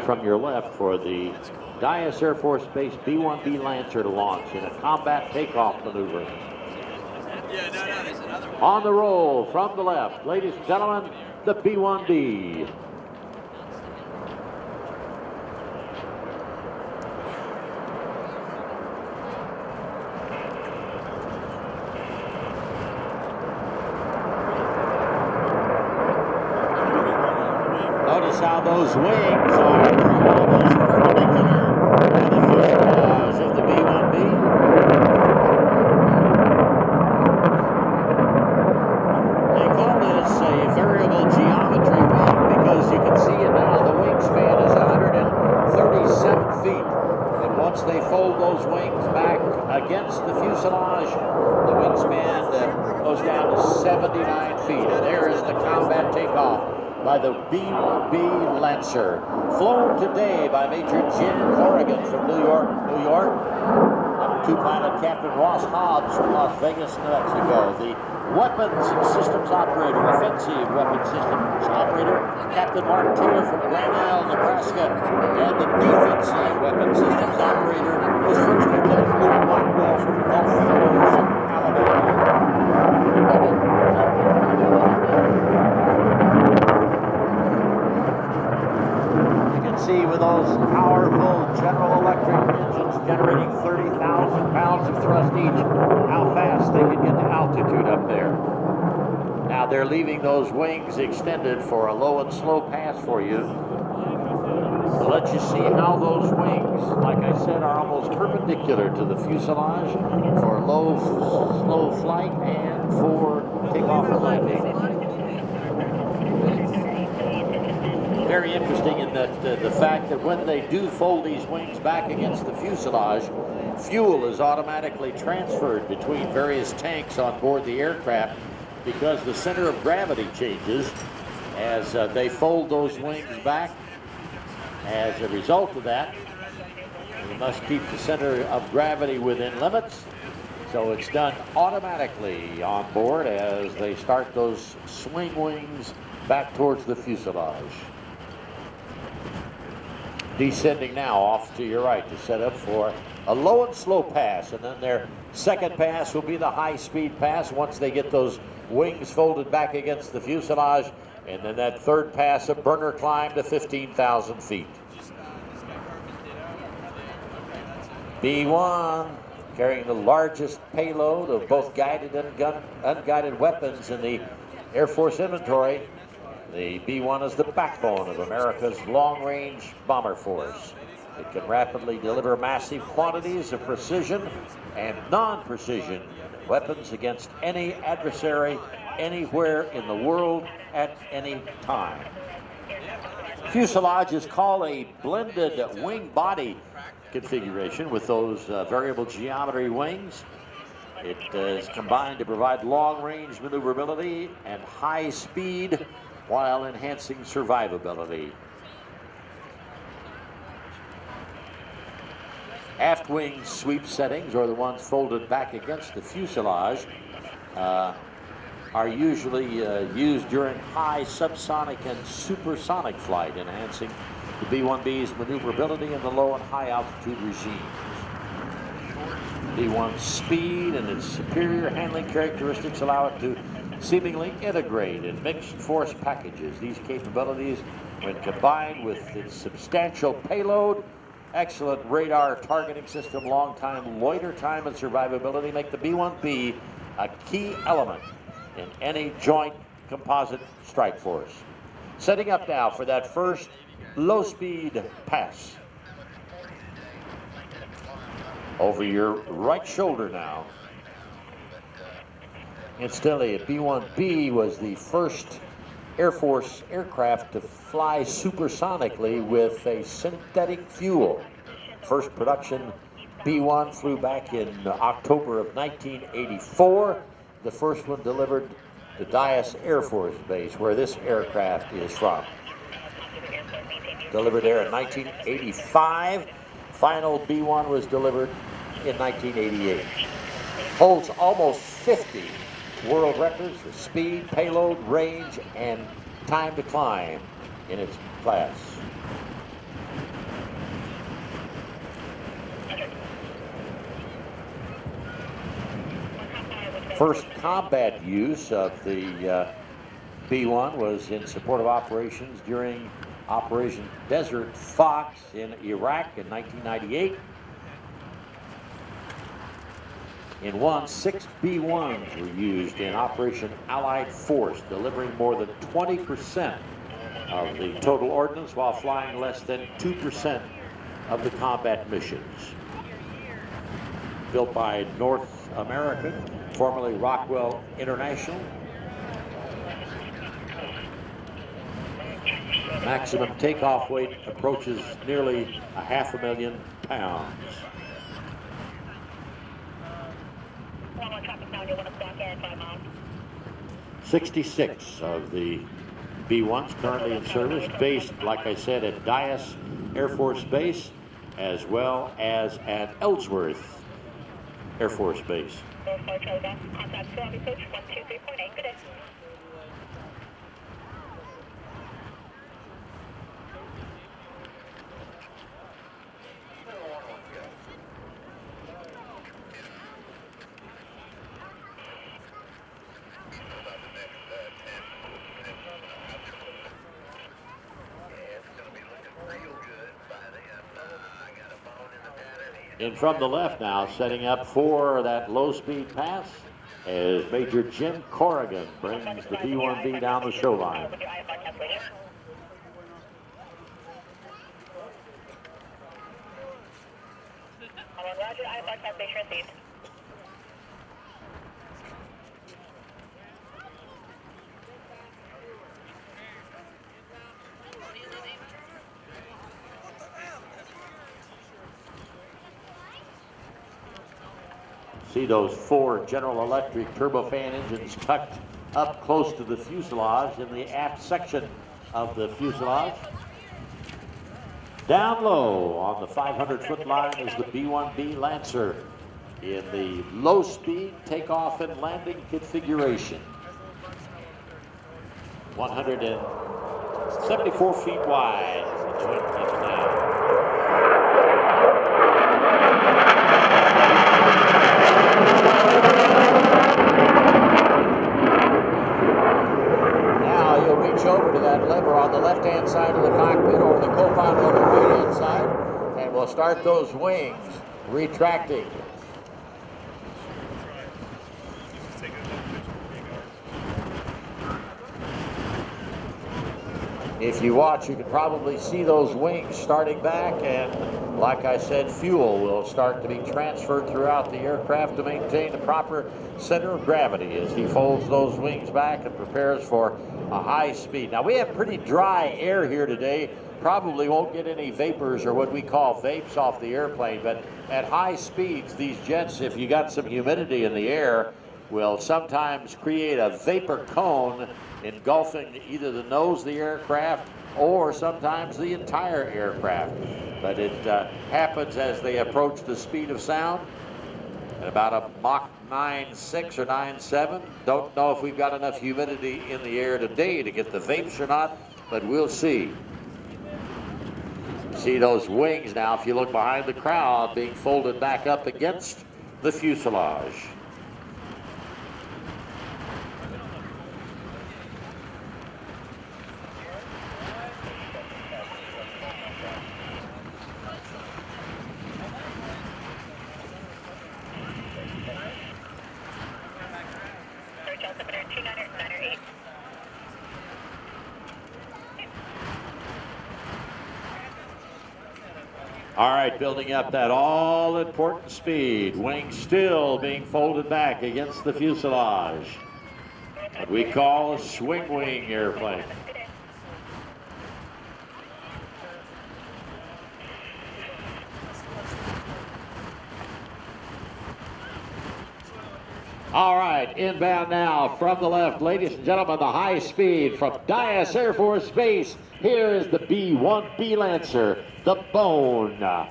from your left for the Dyess Air Force Base B1B Lancer to launch in a combat takeoff maneuver. On the roll from the left, ladies and gentlemen, the B1B. Notice how those wings are almost perpendicular to the fuselage of the B-1B. They call this a variable geometry wing because you can see it now. The wingspan is 137 feet. And once they fold those wings back against the fuselage, the wingspan goes down to 79 feet. And there is the combat takeoff by the B1B Lancer, flown today by Major Jim Corrigan from New York, and two-pilot Captain Ross Hobbs from Las Vegas, New Mexico. The weapons systems operator, offensive weapons systems operator, Captain Mark Taylor from Grand Isle, Nebraska, and the defensive weapons systems operator is First Lieutenant Luke Rockwell from Gulf Shores, Alabama. See with those powerful General Electric engines generating 30,000 pounds of thrust each, how fast they can get to altitude up there. Now they're leaving those wings extended for a low and slow pass for you to let you see how those wings, like I said, are almost perpendicular to the fuselage for low, slow flight and for takeoff and landing. Very interesting in that the fact that when they do fold these wings back against the fuselage, fuel is automatically transferred between various tanks on board the aircraft because the center of gravity changes as they fold those wings back. As a result of that, we must keep the center of gravity within limits. So it's done automatically on board as they start those swing wings back towards the fuselage. Descending now off to your right to set up for a low and slow pass, and then their second pass will be the high-speed pass once they get those wings folded back against the fuselage, and then that third pass, a burner climb to 15,000 feet. B-1 carrying the largest payload of both guided and unguided weapons in the Air Force inventory. The B-1 is the backbone of America's long-range bomber force. It can rapidly deliver massive quantities of precision and non-precision weapons against any adversary anywhere in the world at any time. Fuselage is called a blended wing body configuration with those variable geometry wings. It is combined to provide long-range maneuverability and high speed while enhancing survivability. Aft wing sweep settings, or the ones folded back against the fuselage, are usually used during high subsonic and supersonic flight, enhancing the B-1B's maneuverability in the low and high altitude regimes. B-1's speed and its superior handling characteristics allow it to seemingly integrate in mixed force packages. These capabilities, when combined with its substantial payload, excellent radar targeting system, long time loiter time, and survivability, make the B-1B a key element in any joint composite strike force. Setting up now for that first low-speed pass. Over your right shoulder now. Incidentally, a B-1B was the first Air Force aircraft to fly supersonically with a synthetic fuel. First production B-1 flew back in October of 1984. The first one delivered to Dyess Air Force Base, where this aircraft is from. Delivered there in 1985. Final B-1 was delivered in 1988. Holds almost 50 world records for speed, payload, range, and time to climb in its class. first combat use of the B-1 was in support of operations during Operation Desert Fox in Iraq in 1998. In one, 6 B-1s were used in Operation Allied Force, delivering more than 20% of the total ordnance while flying less than 2% of the combat missions. Built by North American, formerly Rockwell International. Maximum takeoff weight approaches nearly 500,000 pounds. 66 of the B-1s currently in service, based, like I said, at Dyess Air Force Base, as well as at Ellsworth Air Force Base. And from the left now, setting up for that low-speed pass, as Major Jim Corrigan brings the B1B down the show line. See those 4 General Electric turbofan engines tucked up close to the fuselage in the aft section of the fuselage. Down low on the 500-foot line is the B1B Lancer in the low-speed takeoff and landing configuration. 174 feet wide as the twin comes down. Now you'll reach over to that lever on the left-hand side of the cockpit or the co-pilot on the right-hand side, and we'll start those wings retracting. If you watch, you can probably see those wings starting back, and like I said, fuel will start to be transferred throughout the aircraft to maintain the proper center of gravity as he folds those wings back and prepares for a high speed. Now, we have pretty dry air here today. Probably won't get any vapors or what we call vapes off the airplane, but at high speeds, these jets, if you got some humidity in the air, will sometimes create a vapor cone engulfing either the nose of the aircraft or sometimes the entire aircraft. But it happens as they approach the speed of sound at about a Mach 9.6 or 9.7. Don't know if we've got enough humidity in the air today to get the vapes or not, but we'll see. See those wings now, if you look behind the crowd, being folded back up against the fuselage. All right, building up that all-important speed. Wings still being folded back against the fuselage. What we call a swing wing airplane. All right, inbound now from the left. Ladies and gentlemen, the high speed from Dyess Air Force Base. Here is the B1B Lancer, the Bone. Now,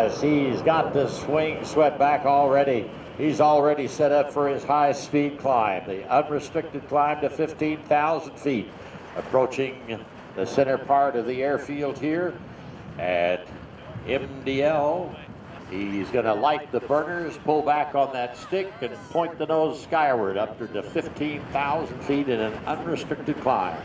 as he's got the swing swept back already, He's already set up for his high-speed climb, the unrestricted climb to 15,000 feet, approaching the center part of the airfield here at MDL. He's going to light the burners, pull back on that stick, and point the nose skyward up to 15,000 feet in an unrestricted climb.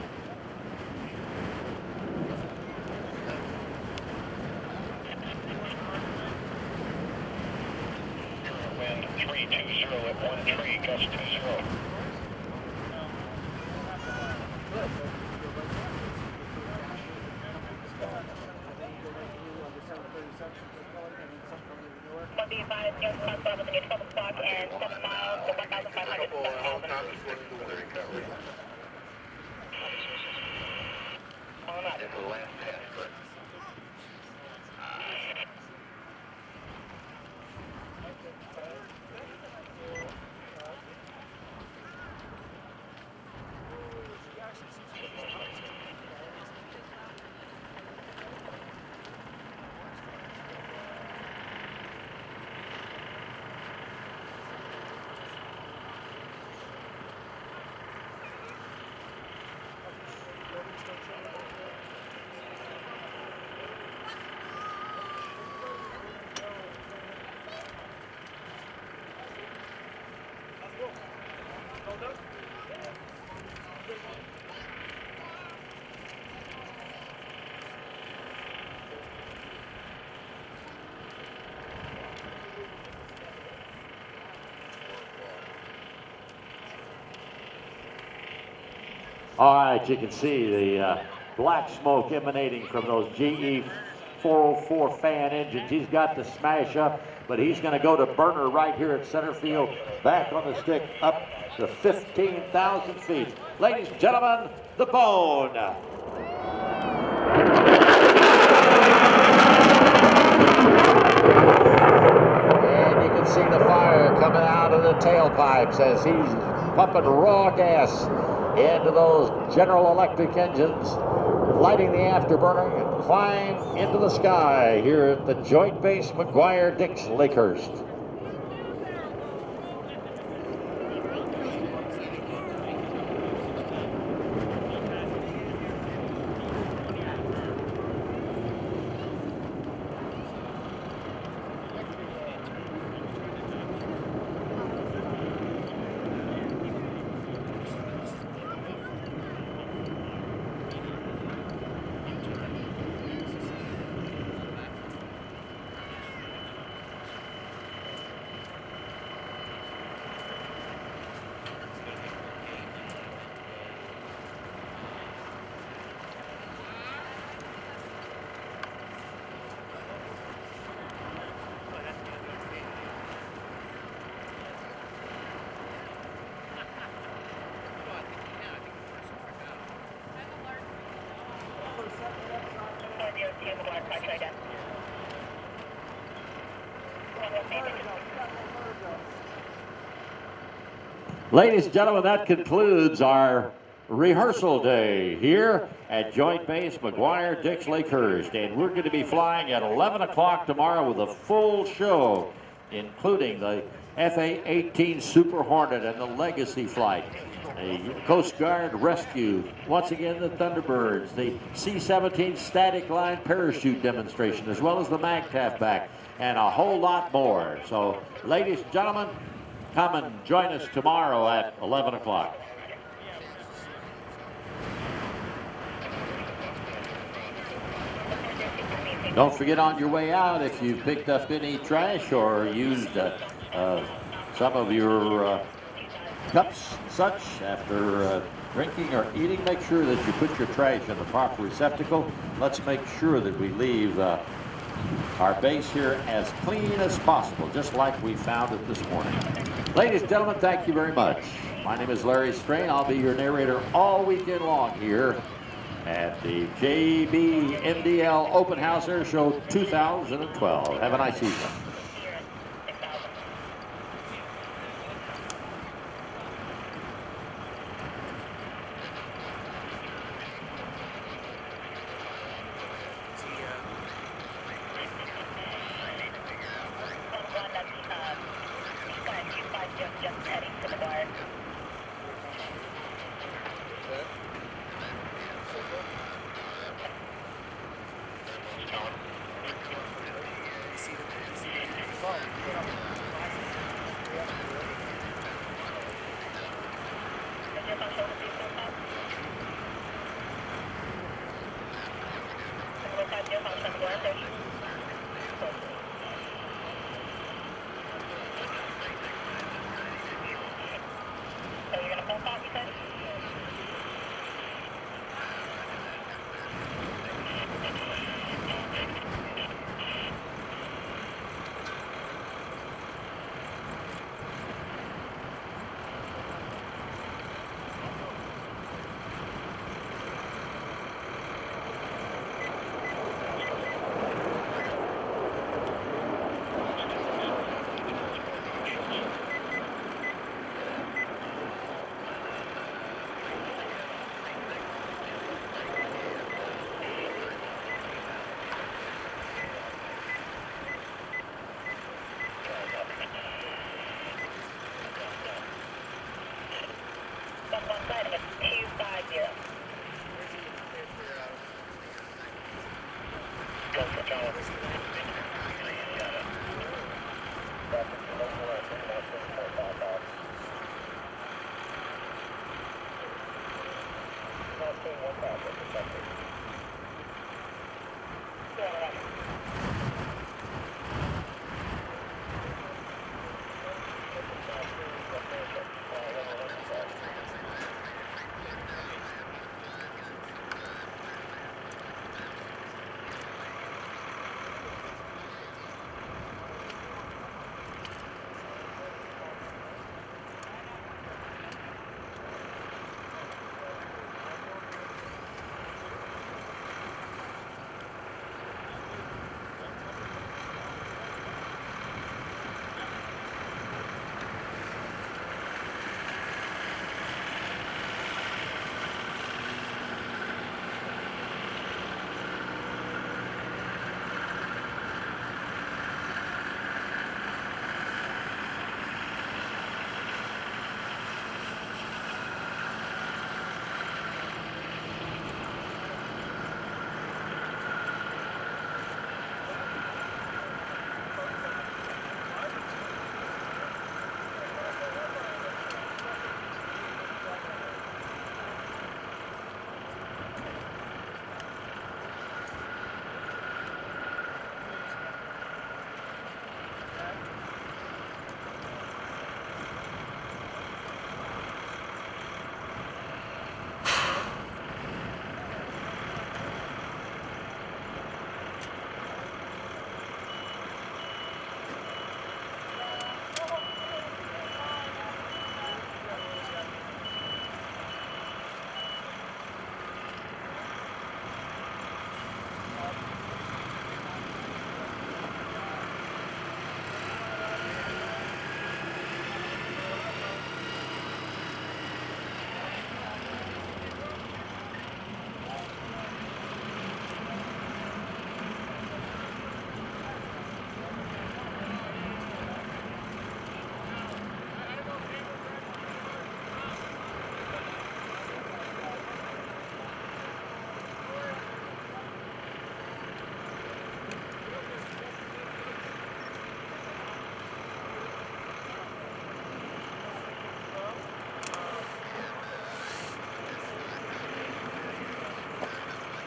Wind 320 at 13, gust 20. B-5, yes, 12 o'clock and 7 miles to 1,500. All right, you can see the black smoke emanating from those GE 404 fan engines. He's got to smash up, but he's going to go to burner right here at center field, back on the stick, up to 15,000 feet. Ladies and gentlemen, the Bone. And you can see the fire coming out of the tailpipes as he's pumping raw gas into those General Electric engines, lighting the afterburner and climb into the sky here at the Joint Base McGuire-Dix-Lakehurst. Ladies and gentlemen, that concludes our rehearsal day here at Joint Base McGuire-Dix-Lakehurst. And we're going to be flying at 11 o'clock tomorrow with a full show, including the FA-18 Super Hornet and the Legacy flight, the Coast Guard Rescue, once again the Thunderbirds, the C-17 static line parachute demonstration, as well as the MAGTF back, and a whole lot more. So, ladies and gentlemen, come and join us tomorrow at 11 o'clock. Don't forget on your way out, if you picked up any trash or used some of your cups and such after drinking or eating, make sure that you put your trash in the proper receptacle. Let's make sure that we leave our base here as clean as possible, just like we found it this morning. Ladies and gentlemen, thank you very much. My name is Larry Strain. I'll be your narrator all weekend long here at the JBMDL Open House Air Show 2012. Have a nice evening. Tower. Engine function will be full stop. Number 5, zero function, McGuire approach. So you're gonna full stop, you said? Step one side at 250. Go for Tower.